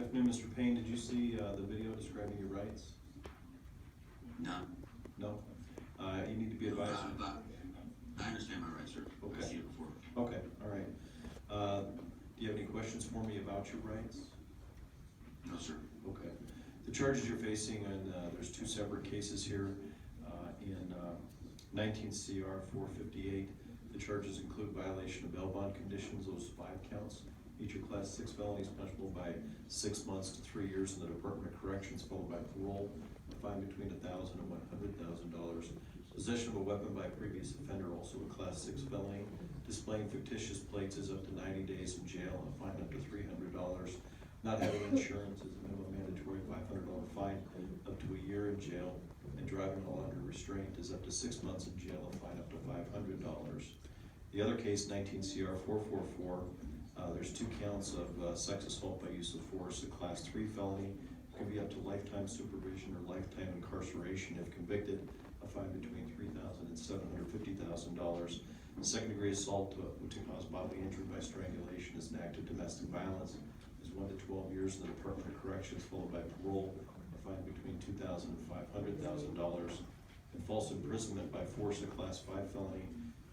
Afternoon, Mr. Payne, did you see the video describing your rights? No. No? You need to be advised. I understand my rights, sir. Okay. I've seen it before. Okay, all right. Do you have any questions for me about your rights? No, sir. Okay. The charges you're facing, and there's two separate cases here. In 19 CR 458, the charges include violation of bail bond conditions, those 5 counts. Each are class 6 felonies punishable by 6 months to 3 years in the Department of Corrections, followed by parole, a fine between $1,000 and $100,000. Possession of a weapon by a previous offender, also a class 6 felony. Displaying fictitious plates is up to 90 days in jail and a fine up to $300. Not having insurance is a minimum mandatory $500 fine, up to a year in jail. And driving while under restraint is up to 6 months in jail, a fine up to $500. The other case, 19 CR 444, there's 2 counts of sex assault by use of force, a class 3 felony. It can be up to lifetime supervision or lifetime incarceration if convicted, a fine between $3,000 and $750,000. Second degree assault to cause bodily injury by strangulation is an act of domestic violence, is 1 to 12 years in the Department of Corrections, followed by parole, a fine between $2,000 and $500,000. And false imprisonment by force, a class 5 felony,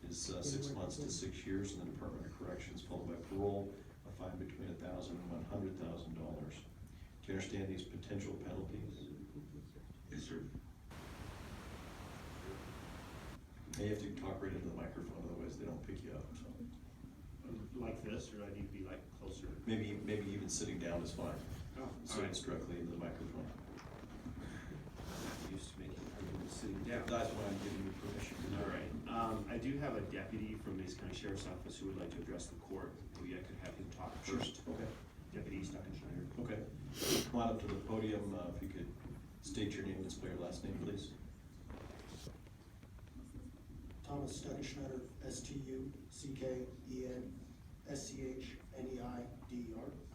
is 6 months to 6 years in the Department of Corrections, followed by parole, a fine between $1,000 and $100,000. Do you understand these potential penalties? Yes, sir. And you have to talk right into the microphone, otherwise they don't pick you up. So Like this, or I need to be like closer? maybe even sitting down is fine. Oh, Sitting directly into the microphone. Used to making arguments sitting down. That's why I'm giving you permission. All right, I do have a deputy from Mason County Sheriff's Office who would like to address the court. Maybe I could have him talk Sure. first. Okay. Deputy Stockenschneider. Okay. Come on up to the podium. If you could state your name and spell your last name, please. Thomas Stockenschneider, Stuckenschneider.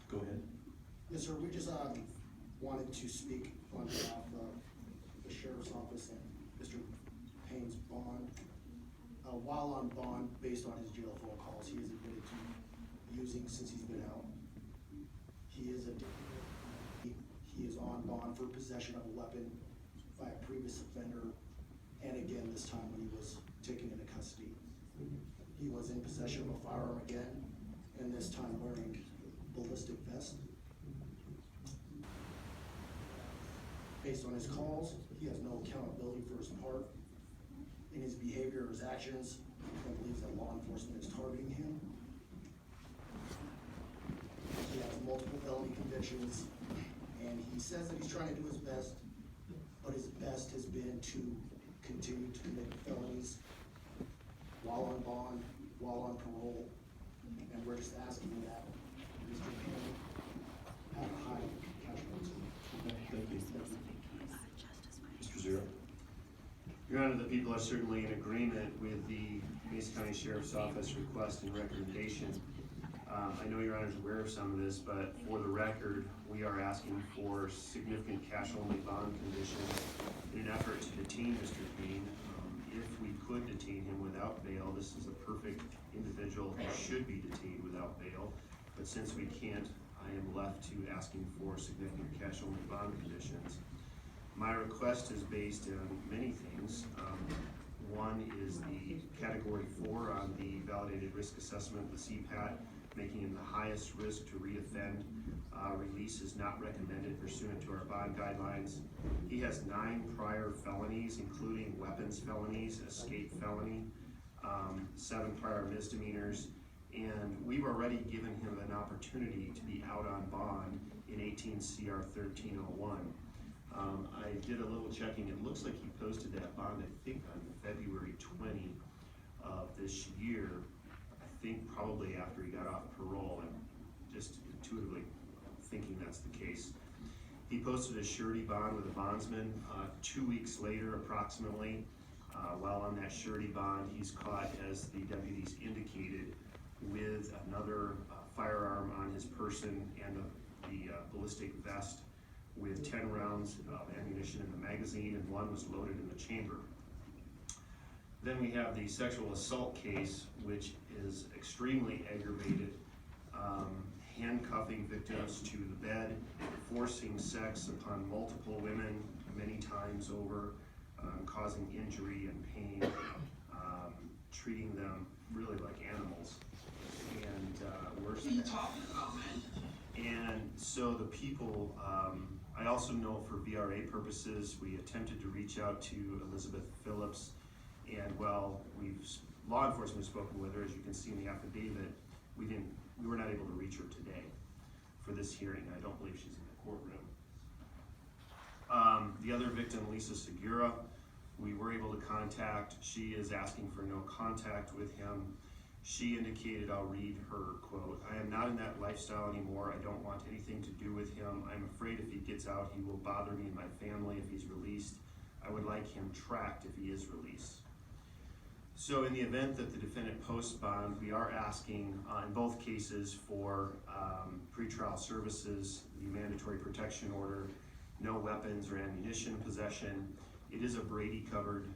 Go ahead. Yes, sir, we just wanted to speak on behalf of the Sheriff's Office and Mr. Payne's bond. While on bond, based on his jail phone calls, he is admitted to using since he's been out. He is on bond for possession of a weapon by a previous offender, and again, this time when he was taken into custody. He was in possession of a firearm again, and this time wearing ballistic vest. Based on his calls, he has no accountability for his part in his behavior or his actions, and believes that law enforcement is targeting him. He has multiple felony convictions, and he says that he's trying to do his best, but his best has been to continue to commit felonies while on bond, while on parole, and we're just asking that Mr. Payne have a high cash penalty. Thank you. Mr. Zero. Your Honor, the people are certainly in agreement with the Mason County Sheriff's Office request and recommendation. I know Your Honor's aware of some of this, but for the record, we are asking for significant cash-only bond conditions in an effort to detain Mr. Payne. If we could detain him without bail, this is a perfect individual who should be detained without bail. But since we can't, I am left to asking for significant cash-only bond conditions. My request is based on many things. One is the category 4 on the validated risk assessment, the CPAT, making him the highest risk to reoffend. Release is not recommended pursuant to our bond guidelines. He has 9 prior felonies, including weapons felonies, escape felony, 7 prior misdemeanors, and we've already given him an opportunity to be out on bond in 18 CR 1301. I did a little checking. It looks like he posted that bond, I think, on February 20 of this year. I think probably after he got off parole. I'm just intuitively thinking that's the case. He posted a surety bond with a bondsman 2 weeks later, approximately. While on that surety bond, he's caught, as the deputies indicated, with another firearm on his person and the ballistic vest with 10 rounds of ammunition in the magazine, and 1 was loaded in the chamber. Then we have the sexual assault case, which is extremely aggravated, handcuffing victims to the bed, forcing sex upon multiple women many times over, causing injury and pain, treating them really like animals, and worse than that. talking about, man? And so the people, I also know for VRA purposes, we attempted to reach out to Elizabeth Phillips, and while law enforcement has spoken with her, as you can see in the affidavit, we were not able to reach her today for this hearing. I don't believe she's in the courtroom. The other victim, Lisa Segura, we were able to contact. She is asking for no contact with him. She indicated, I'll read her quote, "I am not in that lifestyle anymore. I don't want anything to do with him. I'm afraid if he gets out, he will bother me and my family if he's released. I would like him tracked if he is released." So in the event that the defendant posts bond, we are asking in both cases for pretrial services, the mandatory protection order, no weapons or ammunition possession. It is a Brady-covered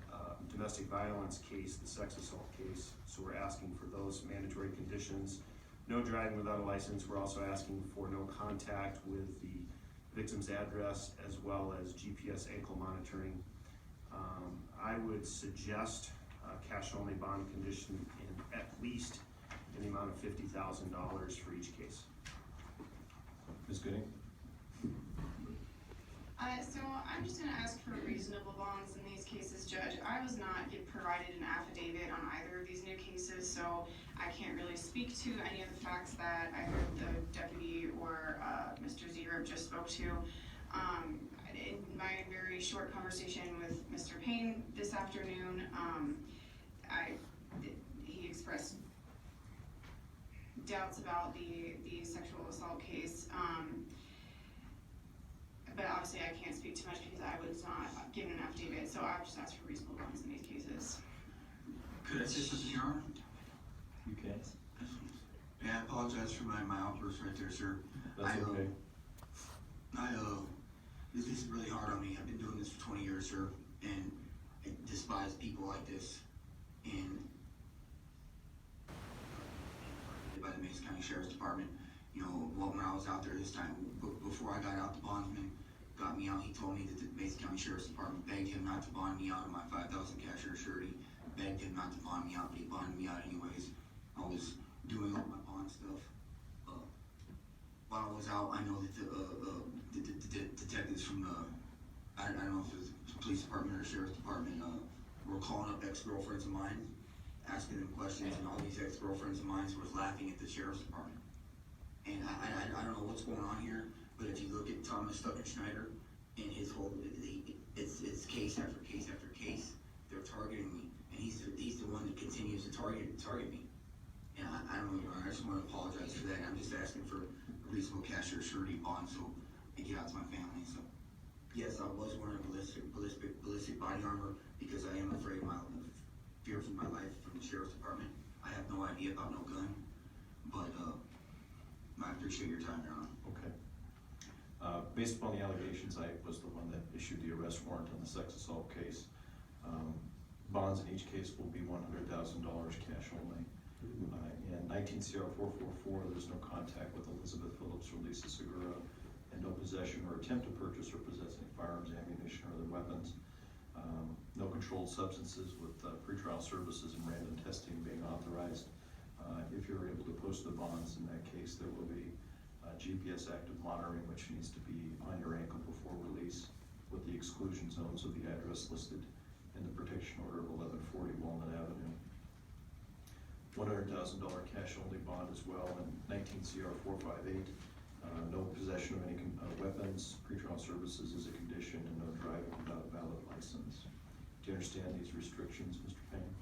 domestic violence case, the sex assault case, so we're asking for those mandatory conditions. No driving without a license. We're also asking for no contact with the victim's address, as well as GPS ankle monitoring. I would suggest cash-only bond condition at least in the amount of $50,000 for each case. Ms. Gooding? So I'm just gonna ask for reasonable bonds in these cases, Judge. I was not provided an affidavit on either of these new cases, so I can't really speak to any of the facts that either the deputy or Mr. Zero just spoke to. In my very short conversation with Mr. Payne this afternoon, he expressed doubts about the sexual assault case. But obviously I can't speak too much because I was not given an affidavit, so I've just asked for reasonable bonds in these cases. Could I say something, Your Honor? You can. Yeah, I apologize for my outburst right there, sir. That's okay. This is really hard on me. I've been doing this for 20 years, sir, and I despise people like this. And by the Mason County Sheriff's Department, you know, when I was out there this time, before I got out, the bondsman got me out. He told me that the Mason County Sheriff's Department begged him not to bond me out of my $5,000 cash or surety, begged him not to bond me out, but he bonded me out anyways. I was doing all my bond stuff. While I was out, I know that the detectives from I don't know if it was the police department or sheriff's department, were calling up ex-girlfriends of mine, asking them questions, and all these ex-girlfriends of mine was laughing at the sheriff's department. And I don't know what's going on here, but if you look at Thomas Tucker Schneider and his whole, it's case after case after case, they're targeting me, and he's the one that continues to target me. And I don't know, I just want to apologize for that. I'm just asking for a reasonable cash or surety bond so I get out to my family. So yes, I was wearing ballistic body armor because I am afraid of fear for my life from the sheriff's department. I have no idea about no gun, but I appreciate your time, Your Honor. Okay. Based upon the allegations, I was the one that issued the arrest warrant on the sex assault case. Bonds in each case will be $100,000 cash only. In 19 CR 444, there's no contact with Elizabeth Phillips or Lisa Segura, and no possession or attempt to purchase or possess any firearms, ammunition, or other weapons. No controlled substances with pretrial services and random testing being authorized. If you're able to post the bonds in that case, there will be GPS active monitoring, which needs to be on your ankle before release, with the exclusion zones of the address listed in the protection order of 1140 Walnut Avenue. $100,000 cash only bond as well, and 19 CR 458. No possession of any weapons, pretrial services is a condition, and no driving without a valid license. Do you understand these restrictions, Mr. Payne?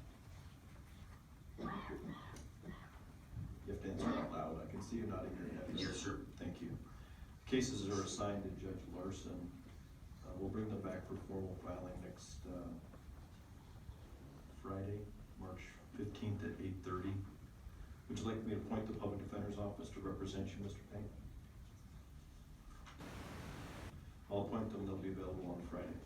You have to answer out loud. I can see you nodding your head. Yes, sir. Thank you. Cases are assigned to Judge Larson. We'll bring them back for formal filing next Friday, March 15th at 8:30. Would you like me to appoint the Public Defender's Office to represent you, Mr. Payne? I'll appoint them. They'll be available on Friday.